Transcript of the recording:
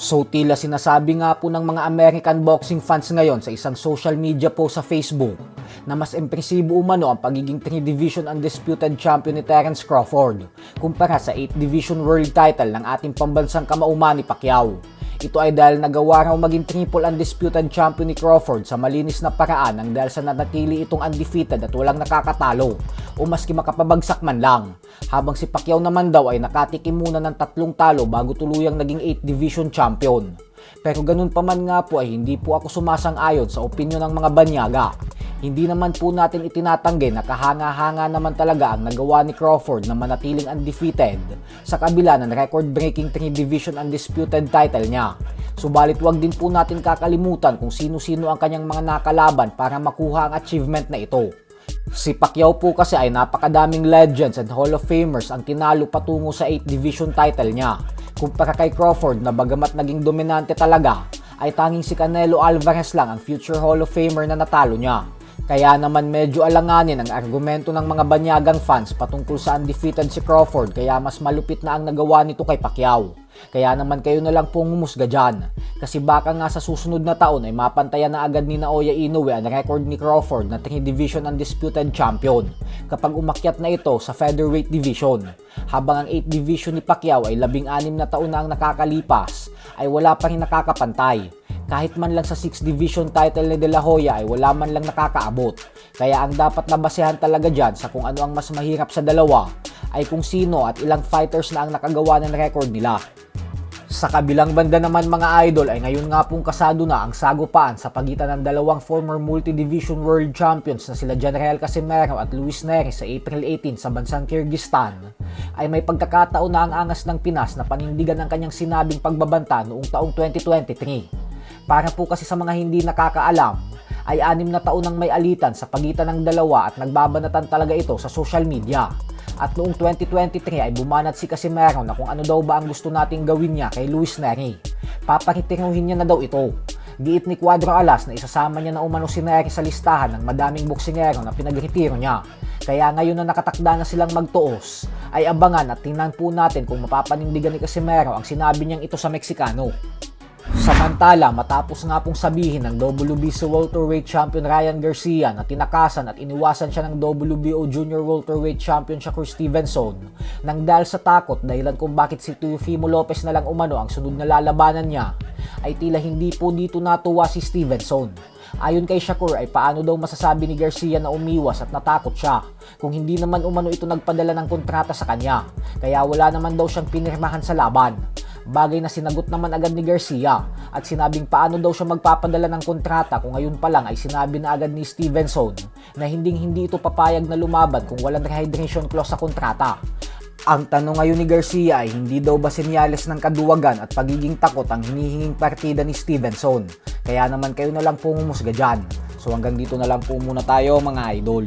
So tila sinasabi nga po ng mga American boxing fans ngayon sa isang social media post sa Facebook na mas impresibo umano ang pagiging 3 Division Undisputed Champion ni Terence Crawford kumpara sa 8 Division World Title ng ating pambansang kamauman ni Pacquiao. Ito ay dahil nagawa raw maging triple undisputed champion ni Crawford sa malinis na paraan nang dahil sa nanatili itong undefeated at walang nakakatalo o maski makapabagsak man lang. Habang si Pacquiao naman daw ay nakatikim muna ng 3 talo bago tuluyang naging 8 division champion. Pero ganun pa man nga po ay hindi po ako sumasang-ayon sa opinyon ng mga banyaga. Hindi naman po natin itinatanggi na kahanga-hanga naman talaga ang nagawa ni Crawford na manatiling undefeated sa kabila ng record-breaking 3 division undisputed title niya. Subalit wag din po natin kakalimutan kung sino-sino ang kanyang mga nakalaban para makuha ang achievement na ito. Si Pacquiao po kasi ay napakadaming legends and Hall of Famers ang tinalo patungo sa 8 division title niya. Kumpara kay Crawford na bagamat naging dominante talaga, ay tanging si Canelo Alvarez lang ang future Hall of Famer na natalo niya. Kaya naman medyo alanganin ang argumento ng mga banyagang fans patungkol sa undefeated si Crawford kaya mas malupit na ang nagawa nito kay Pacquiao. Kaya naman kayo na lang pong humusga dyan. Kasi baka nga sa susunod na taon ay mapantayan na agad ni Naoya Inoue ang record ni Crawford na 3 Division Undisputed Champion kapag umakyat na ito sa featherweight division. Habang ang 8 division ni Pacquiao ay 16 na taon na ang nakakalipas ay wala pa rin nakakapantay. Kahit man lang sa 6 division title ni De La Hoya ay wala man lang nakakaabot. Kaya ang dapat na basehan talaga dyan sa kung ano ang mas mahirap sa dalawa ay kung sino at ilang fighters na ang nakagawa ng record nila. Sa kabilang banda naman mga idol ay ngayon nga pong kasado na ang sagupaan sa pagitan ng dalawang former multi-division world champions na sila Janrael Casimero at Luis Nery sa April 18 sa bansang Kyrgyzstan ay may pagkakataon na ang angas ng Pinas na panindigan ang kanyang sinabing pagbabanta noong taong 2023. Para po kasi sa mga hindi nakakaalam, ay 6 na taon nang may alitan sa pagitan ng dalawa at nagbabanatan talaga ito sa social media. At noong 2023 ay bumanat si Casimero na kung ano daw ba ang gusto nating gawin niya kay Luis Nery. Paparitiruhin niya na daw ito. Giit ni Cuadro Alas na isasama niya na umano si Nery sa listahan ng madaming boksingero na pinagretiro niya. Kaya ngayon na nakatakda na silang magtuos, ay abangan at tingnan po natin kung mapapanindigan ni Casimero ang sinabi niyang ito sa Meksikano. Samantala, matapos nga pong sabihin ng WBC welterweight champion Ryan Garcia na tinakasan at iniwasan siya ng WBO junior welterweight champion Shakur Stevenson nang dahil sa takot dahilan kung bakit si Teofimo Lopez na lang umano ang sunod na lalabanan niya, ay tila hindi po dito natuwa si Stevenson. Ayon kay Shakur ay paano daw masasabi ni Garcia na umiwas at natakot siya kung hindi naman umano ito nagpadala ng kontrata sa kanya, kaya wala naman daw siyang pinirmahan sa laban. Bagay na sinagot naman agad ni Garcia at sinabing paano daw siya magpapadala ng kontrata kung ngayon pa lang ay sinabi na agad ni Stevenson na hindi ito papayag na lumaban kung walang rehydration clause sa kontrata. Ang tanong ngayon ni Garcia ay hindi daw ba senyales ng kaduwagan at pagiging takot ang hinihinging partida ni Stevenson. Kaya naman kayo na lang po humusga dyan. So hanggang dito na lang po muna tayo mga idol.